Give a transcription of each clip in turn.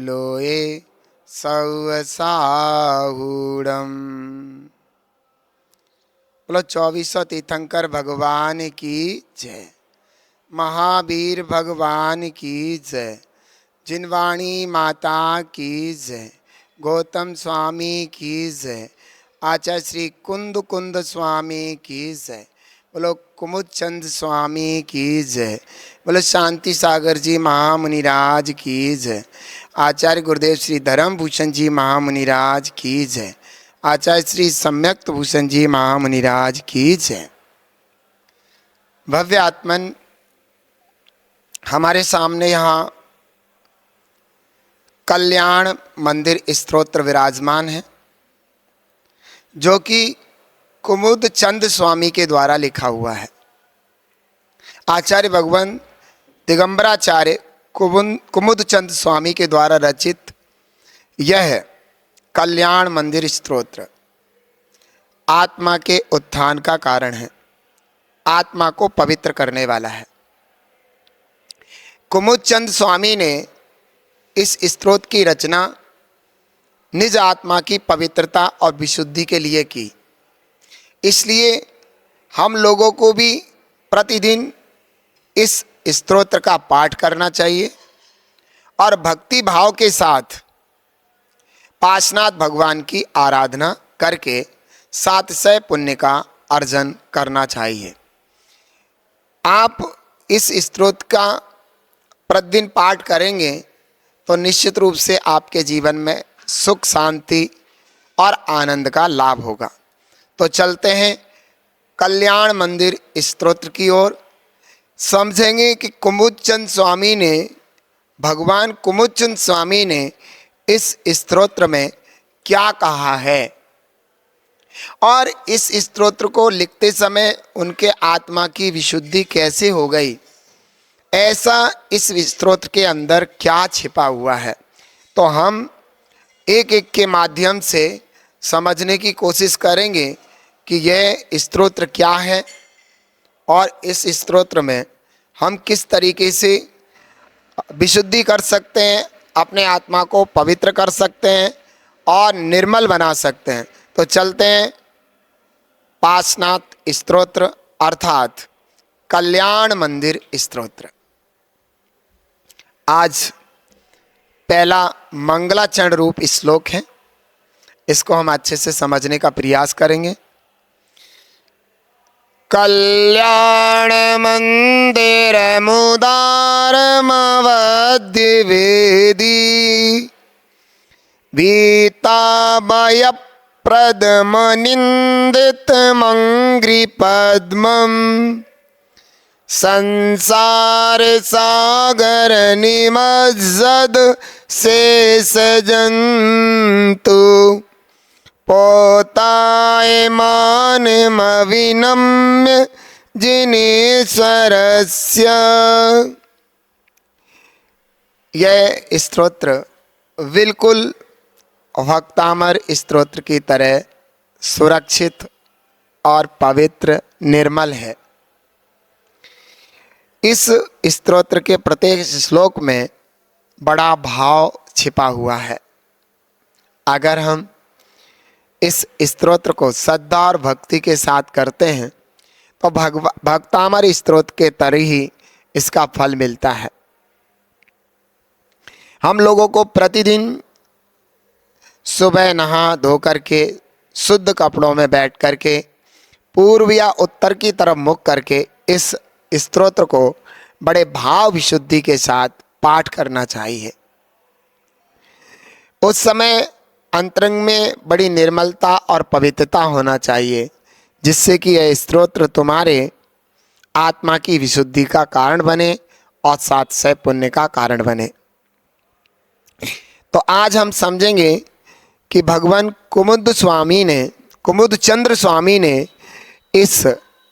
लोए सौसाहूडम। बोलो 2400 तीर्थंकर भगवान की जय, महावीर भगवान की जय, जिनवाणी माता की जय, गौतम स्वामी की जय, आचार्य श्री कुंद कुंद स्वामी की जय, बोलो कुमुद चंद स्वामी की जय, बोलो शांति सागर जी महामुनिराज की जय, आचार्य गुरुदेव श्री धर्म भूषण जी महामुनिराज की जय, आचार्य श्री सम्यक्त भूषण जी महामुनिराज की जय। भव्य आत्मन हमारे सामने यहाँ कल्याण मंदिर स्तोत्र विराजमान है, जो कि कुमुद चंद स्वामी के द्वारा लिखा हुआ है। आचार्य भगवान दिगंबराचार्य कुमुद चंद स्वामी के द्वारा रचित यह कल्याण मंदिर स्तोत्र आत्मा के उत्थान का कारण है, आत्मा को पवित्र करने वाला है। कुमुद चंद स्वामी ने इस स्तोत्र की रचना निज आत्मा की पवित्रता और विशुद्धि के लिए की। इसलिए हम लोगों को भी प्रतिदिन इस स्तोत्र का पाठ करना चाहिए और भक्ति भाव के साथ पाशनाथ भगवान की आराधना करके 700 पुण्य का अर्जन करना चाहिए। आप इस स्तोत्र का प्रतिदिन पाठ करेंगे तो निश्चित रूप से आपके जीवन में सुख शांति और आनंद का लाभ होगा। तो चलते हैं कल्याण मंदिर स्तोत्र की ओर, समझेंगे कि कुमुदचंद स्वामी ने, भगवान कुमुदचंद स्वामी ने इस स्तोत्र में क्या कहा है और इस स्तोत्र को लिखते समय उनके आत्मा की विशुद्धि कैसे हो गई, ऐसा इस स्तोत्र के अंदर क्या छिपा हुआ है। तो हम एक एक के माध्यम से समझने की कोशिश करेंगे कि यह स्तोत्र क्या है और इस स्तोत्र में हम किस तरीके से विशुद्धि कर सकते हैं, अपने आत्मा को पवित्र कर सकते हैं और निर्मल बना सकते हैं। तो चलते हैं पाशनाथ स्तोत्र अर्थात कल्याण मंदिर स्तोत्र। आज पहला मंगलाचरण रूप श्लोक है, इसको हम अच्छे से समझने का प्रयास करेंगे। कल्याण मंदिर मुदारमवद्य वेदी भीताभय प्रदम निंदित मंग्री पद्मम संसार सागर निमज्जद शेष जंतु पोतायमानमविनम्य जिनेश्वरस्य। यह स्तोत्र बिल्कुल भक्तामर स्तोत्र की तरह सुरक्षित और पवित्र निर्मल है। इस स्तोत्र के प्रत्येक श्लोक में बड़ा भाव छिपा हुआ है। अगर हम इस स्तोत्र को श्रद्धा और भक्ति के साथ करते हैं तो भक्तामर स्तोत्र के तरह ही इसका फल मिलता है। हम लोगों को प्रतिदिन सुबह नहा धो करके शुद्ध कपड़ों में बैठ करके पूर्व या उत्तर की तरफ मुख करके इस स्तोत्र को बड़े भाव विशुद्धि के साथ पाठ करना चाहिए। उस समय अंतरंग में बड़ी निर्मलता और पवित्रता होना चाहिए, जिससे कि यह स्तोत्र तुम्हारे आत्मा की विशुद्धि का कारण बने और 700 पुण्य का कारण बने। तो आज हम समझेंगे कि भगवान कुमुदचंद्र स्वामी ने इस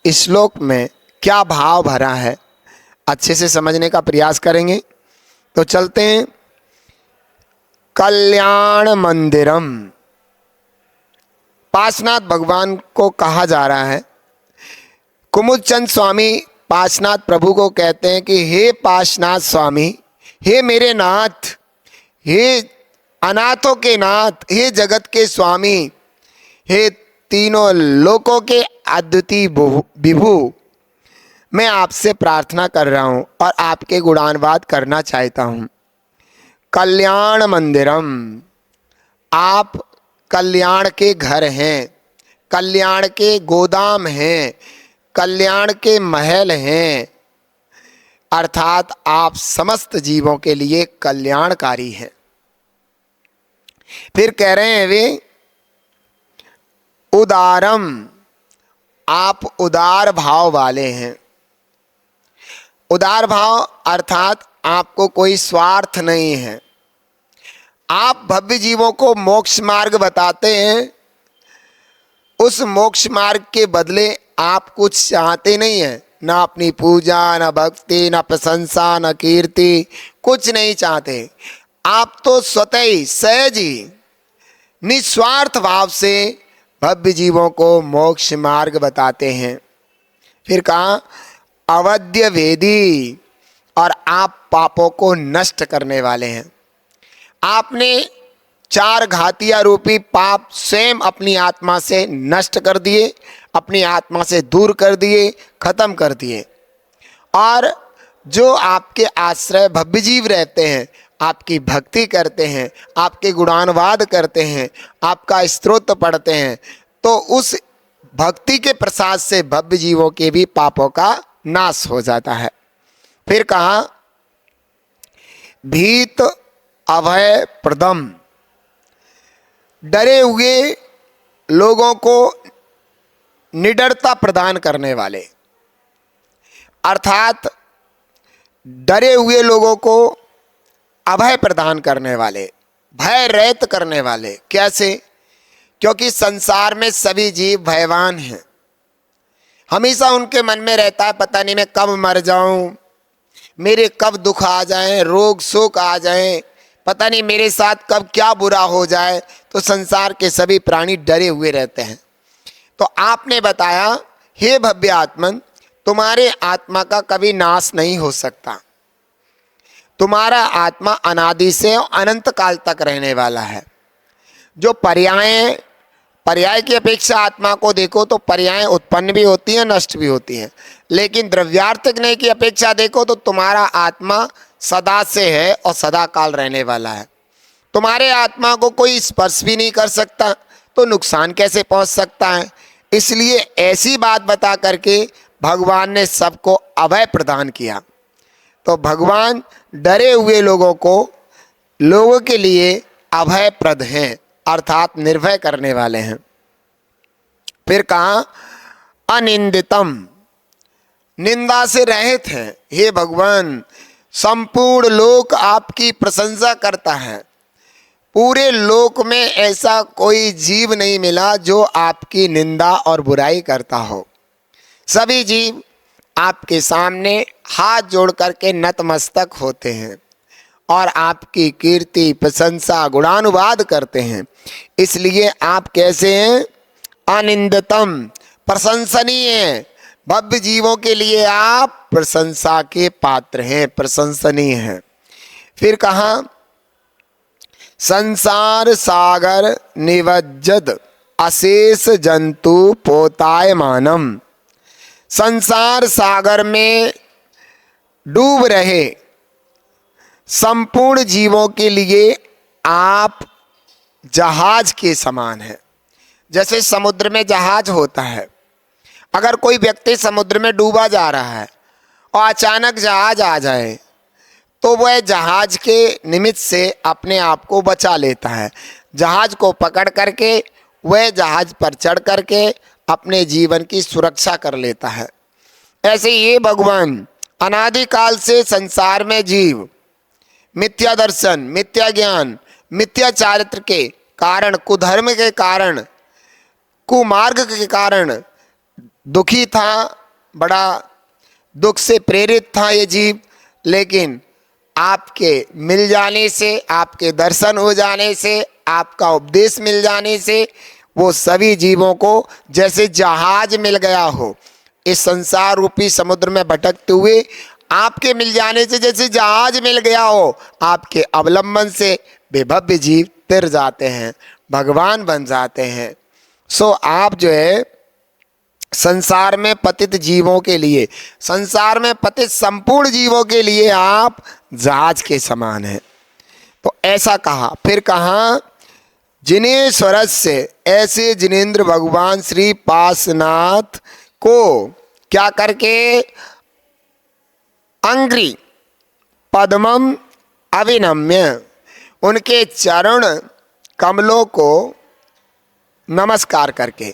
श्लोक में क्या भाव भरा है, अच्छे से समझने का प्रयास करेंगे। तो चलते हैं कल्याण मंदिरम। पाशनाथ भगवान को कहा जा रहा है। कुमुदचंद स्वामी पाशनाथ प्रभु को कहते हैं कि हे पाशनाथ स्वामी, हे मेरे नाथ, हे अनाथों के नाथ, हे जगत के स्वामी, हे तीनों लोकों के अद्वितीय विभु, मैं आपसे प्रार्थना कर रहा हूँ और आपके गुणानुवाद करना चाहता हूँ। कल्याण मंदिरम, आप कल्याण के घर हैं, कल्याण के गोदाम हैं, कल्याण के महल हैं, अर्थात आप समस्त जीवों के लिए कल्याणकारी हैं। फिर कह रहे हैं वे उदारम, आप उदार भाव वाले हैं। उदार भाव अर्थात आपको कोई स्वार्थ नहीं है। आप भव्य जीवों को मोक्ष मार्ग बताते हैं, उस मोक्ष मार्ग के बदले आप कुछ चाहते नहीं हैं, ना अपनी पूजा, ना भक्ति, ना प्रशंसा, ना कीर्ति, कुछ नहीं चाहते। आप तो स्वतः ही सहज ही निस्वार्थ भाव से भव्य जीवों को मोक्ष मार्ग बताते हैं। फिर कहा अवध्य वेदी, और आप पापों को नष्ट करने वाले हैं। आपने 4 घातिया रूपी पाप स्वयं अपनी आत्मा से नष्ट कर दिए, अपनी आत्मा से दूर कर दिए, खत्म कर दिए। और जो आपके आश्रय भव्य जीव रहते हैं, आपकी भक्ति करते हैं, आपके गुणानुवाद करते हैं, आपका स्तोत्र पढ़ते हैं, तो उस भक्ति के प्रसाद से भव्य जीवों के भी पापों का नाश हो जाता है। फिर कहा भीत अभय प्रदम, डरे हुए लोगों को निडरता प्रदान करने वाले, अर्थात डरे हुए लोगों को अभय प्रदान करने वाले, भय रहित करने वाले। कैसे? क्योंकि संसार में सभी जीव भयवान हैं। हमेशा उनके मन में रहता है पता नहीं मैं कब मर जाऊं, मेरे कब दुख आ जाए, रोग शोक आ जाए, पता नहीं मेरे साथ कब क्या बुरा हो जाए। तो संसार के सभी प्राणी डरे हुए रहते हैं। तो आपने बताया हे भव्य आत्मन, तुम्हारे आत्मा का कभी नाश नहीं हो सकता। तुम्हारा आत्मा अनादि से अनंत काल तक रहने वाला है। जो पर्याय की अपेक्षा आत्मा को देखो तो पर्याय उत्पन्न भी होती हैं, नष्ट भी होती हैं, लेकिन द्रव्यार्थिक नहीं की अपेक्षा देखो तो तुम्हारा आत्मा सदा से है और सदा काल रहने वाला है। तुम्हारे आत्मा को कोई स्पर्श भी नहीं कर सकता, तो नुकसान कैसे पहुंच सकता है। इसलिए ऐसी बात बता करके भगवान ने सबको अभय प्रदान किया। तो भगवान डरे हुए लोगों के लिए अभय प्रद हैं, अर्थात निर्भय करने वाले हैं। फिर कहा अनिंदितम, निंदा से रहित हैं। हे भगवान, संपूर्ण लोक आपकी प्रशंसा करता है। पूरे लोक में ऐसा कोई जीव नहीं मिला जो आपकी निंदा और बुराई करता हो। सभी जीव आपके सामने हाथ जोड़ करके नतमस्तक होते हैं और आपकी कीर्ति, प्रशंसा, गुणानुवाद करते हैं। इसलिए आप कैसे हैं? अनिंदितम, प्रशंसनीय हैं। भव्य जीवों के लिए आप प्रशंसा के पात्र हैं, प्रशंसनीय हैं। फिर कहा संसार सागर निवज्जद अशेष जंतु पोतायमानम, संसार सागर में डूब रहे संपूर्ण जीवों के लिए आप जहाज के समान हैं। जैसे समुद्र में जहाज होता है, अगर कोई व्यक्ति समुद्र में डूबा जा रहा है और अचानक जहाज आ जाए तो वह जहाज के निमित्त से अपने आप को बचा लेता है। जहाज को पकड़ करके वह जहाज पर चढ़ करके अपने जीवन की सुरक्षा कर लेता है। ऐसे ये भगवान अनादिकाल से संसार में जीव मिथ्या दर्शन, मिथ्या ज्ञान, मिथ्या चारित्र के कारण, कुधर्म के कारण, कुमार्ग के कारण दुखी था, बड़ा दुख से प्रेरित था ये जीव। लेकिन आपके मिल जाने से, आपके दर्शन हो जाने से, आपका उपदेश मिल जाने से वो सभी जीवों को जैसे जहाज मिल गया हो, इस संसार रूपी समुद्र में भटकते हुए आपके मिल जाने से जैसे जहाज मिल गया हो, आपके अवलंबन से वे भव्य जीव तिर जाते हैं, भगवान बन जाते हैं। सो आप जो है संसार में पतित जीवों के लिए, संसार में पतित संपूर्ण जीवों के लिए आप जहाज के समान हैं। तो ऐसा कहा। फिर कहा जिन्हें स्वरज से, ऐसे जिनेन्द्र भगवान श्री पार्श्वनाथ को क्या करके अंग्री पद्मम अविनम्य, उनके चरण कमलों को नमस्कार करके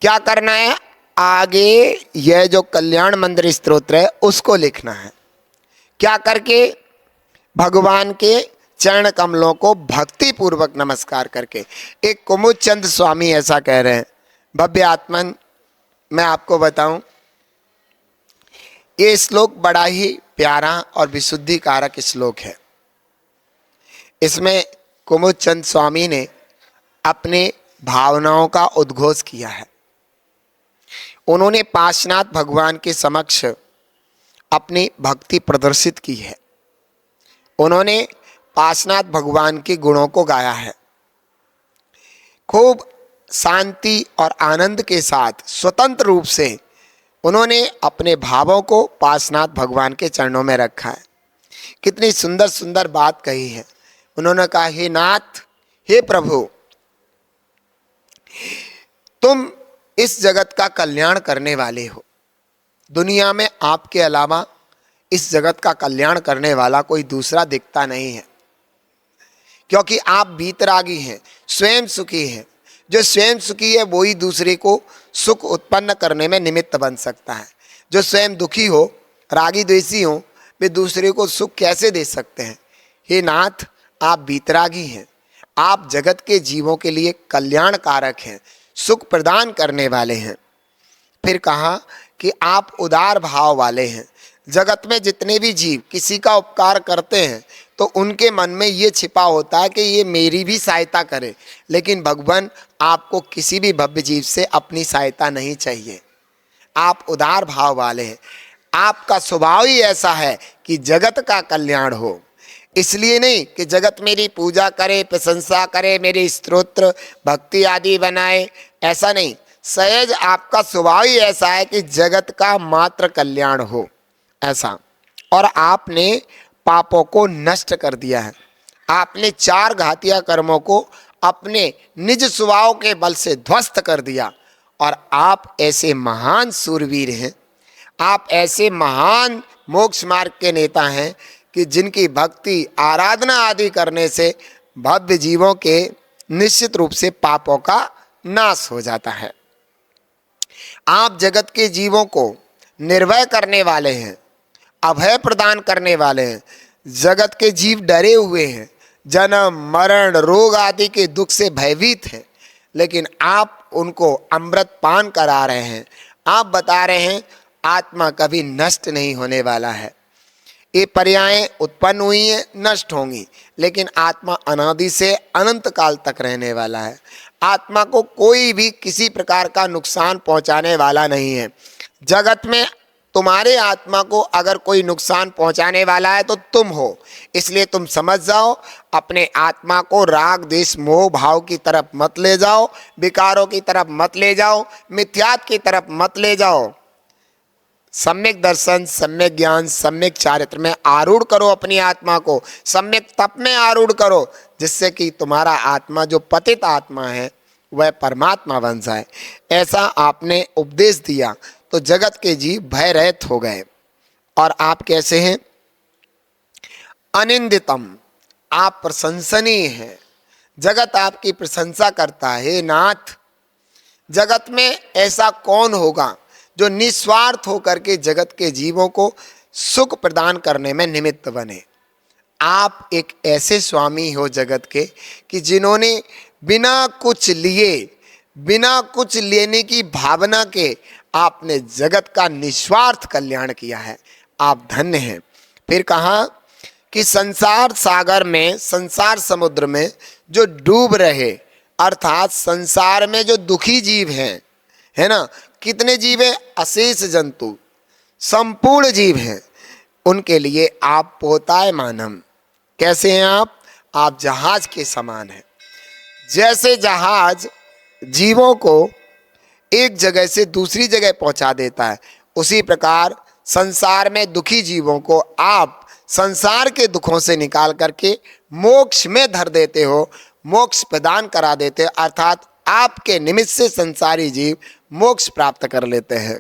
क्या करना है, आगे यह जो कल्याण मंदिर स्तोत्र है उसको लिखना है। क्या करके, भगवान के चरण कमलों को भक्ति पूर्वक नमस्कार करके। एक कुमुद चंद स्वामी ऐसा कह रहे हैं, भव्य आत्मन, मैं आपको बताऊं, ये श्लोक बड़ा ही प्यारा और विशुद्धि कारक श्लोक है। इसमें कुमुद चंद स्वामी ने अपने भावनाओं का उद्घोष किया है। उन्होंने पार्श्वनाथ भगवान के समक्ष अपनी भक्ति प्रदर्शित की है। उन्होंने पार्श्वनाथ भगवान के गुणों को गाया है। खूब शांति और आनंद के साथ स्वतंत्र रूप से उन्होंने अपने भावों को पार्श्वनाथ भगवान के चरणों में रखा है। कितनी सुंदर सुंदर बात कही है। उन्होंने कहा, हे नाथ, हे प्रभु, तुम इस जगत का कल्याण करने वाले हो। दुनिया में आपके अलावा इस जगत का कल्याण करने वाला कोई दूसरा दिखता नहीं है, क्योंकि आप वीतरागी हैं, स्वयं सुखी हैं। जो स्वयं सुखी है वही दूसरे को सुख उत्पन्न करने में निमित्त बन सकता है। जो स्वयं दुखी हो, रागी द्वेषी हो, वे दूसरे को सुख कैसे दे सकते हैं। हे नाथ, आप वीतरागी हैं, आप जगत के जीवों के लिए कल्याण कारक हैं, सुख प्रदान करने वाले हैं। फिर कहा कि आप उदार भाव वाले हैं। जगत में जितने भी जीव किसी का उपकार करते हैं तो उनके मन में ये छिपा होता है कि ये मेरी भी सहायता करे, लेकिन भगवान आपको किसी भी भव्य जीव से अपनी सहायता नहीं चाहिए। आप उदार भाव वाले हैं। आपका स्वभाव ही ऐसा है कि जगत का कल्याण हो। इसलिए नहीं कि जगत मेरी पूजा करे, प्रशंसा करे, मेरे स्तोत्र भक्ति आदि बनाए, ऐसा नहीं। सहज आपका स्वभाव ही ऐसा है कि जगत का मात्र कल्याण हो, ऐसा। और आपने पापों को नष्ट कर दिया है। आपने 4 घातिया कर्मों को अपने निज स्वभाव के बल से ध्वस्त कर दिया। और आप ऐसे महान सूरवीर हैं, आप ऐसे महान मोक्ष मार्ग के नेता हैं कि जिनकी भक्ति आराधना आदि करने से भव्य जीवों के निश्चित रूप से पापों का नाश हो जाता है। आप जगत के जीवों को निर्भय करने वाले हैं, अभय प्रदान करने वाले हैं। जगत के जीव डरे हुए हैं, जन्म मरण रोग आदि के दुख से भयभीत हैं, लेकिन आप उनको अमृत पान करा रहे हैं। आप बता रहे हैं आत्मा कभी नष्ट नहीं होने वाला है। ये पर्यायें उत्पन्न हुई हैं, नष्ट होंगी, लेकिन आत्मा अनादि से अनंत काल तक रहने वाला है। आत्मा को कोई भी किसी प्रकार का नुकसान पहुंचाने वाला नहीं है। जगत में तुम्हारे आत्मा को अगर कोई नुकसान पहुंचाने वाला है तो तुम हो। इसलिए तुम समझ जाओ, अपने आत्मा को राग देश मोह भाव की तरफ मत ले जाओ, विकारों की तरफ मत ले जाओ, मिथ्यात्व की तरफ मत ले जाओ। सम्यक दर्शन, सम्यक ज्ञान, सम्यक चारित्र में आरूढ़ करो अपनी आत्मा को, सम्यक तप में आरूढ़ करो, जिससे कि तुम्हारा आत्मा जो पतित आत्मा है वह परमात्मा बन जाए। ऐसा आपने उपदेश दिया तो जगत के जीव भय रहित हो गए। और आप कैसे हैं? अनिंदितम, आप प्रशंसनीय हैं। जगत आपकी प्रशंसा करता है। हे नाथ, जगत में ऐसा कौन होगा जो निस्वार्थ होकर के जगत के जीवों को सुख प्रदान करने में निमित्त बने। आप एक ऐसे स्वामी हो जगत के कि जिन्होंने बिना कुछ लिए, बिना कुछ लेने की भावना के आपने जगत का निस्वार्थ कल्याण किया है। आप धन्य हैं। फिर कहा कि संसार सागर में, संसार समुद्र में जो डूब रहे, अर्थात संसार में जो दुखी जीव हैं, है ना, कितने जीव हैं? अशेष जंतु, संपूर्ण जीव हैं, उनके लिए आप पोतायमानम। कैसे हैं आप? आप जहाज के समान हैं। जैसे जहाज जीवों को एक जगह से दूसरी जगह पहुंचा देता है, उसी प्रकार संसार में दुखी जीवों को आप संसार के दुखों से निकाल करके मोक्ष में धर देते हो, मोक्ष प्रदान करा देते हो, अर्थात आपके निमित्त से संसारी जीव मोक्ष प्राप्त कर लेते हैं।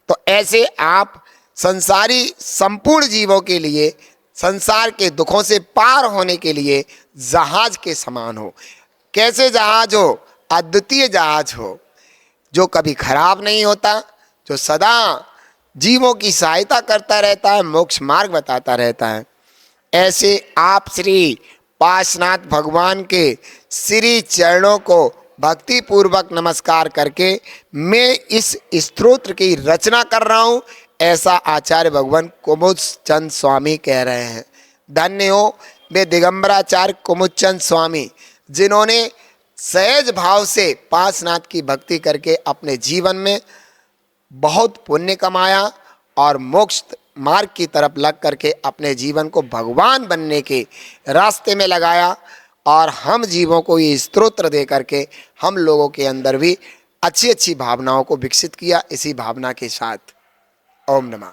तो ऐसे आप संसारी संपूर्ण जीवों के लिए, संसार के दुखों से पार होने के लिए जहाज के समान हो। कैसे जहाज हो? अद्वितीय जहाज हो, जो कभी खराब नहीं होता, जो सदा जीवों की सहायता करता रहता है, मोक्ष मार्ग बताता रहता है। ऐसे आप श्री पार्श्वनाथ भगवान के श्री चरणों को भक्ति पूर्वक नमस्कार करके मैं इस स्तोत्र की रचना कर रहा हूँ, ऐसा आचार्य भगवान कुमुद चंद स्वामी कह रहे हैं। धन्य हो वे दिगंबराचार्य कुमुद चंद स्वामी, जिन्होंने सहज भाव से पार्श्वनाथ की भक्ति करके अपने जीवन में बहुत पुण्य कमाया और मोक्ष मार्ग की तरफ लग करके अपने जीवन को भगवान बनने के रास्ते में लगाया। और हम जीवों को ये स्तोत्र दे करके हम लोगों के अंदर भी अच्छी अच्छी भावनाओं को विकसित किया। इसी भावना के साथ ओम नमः।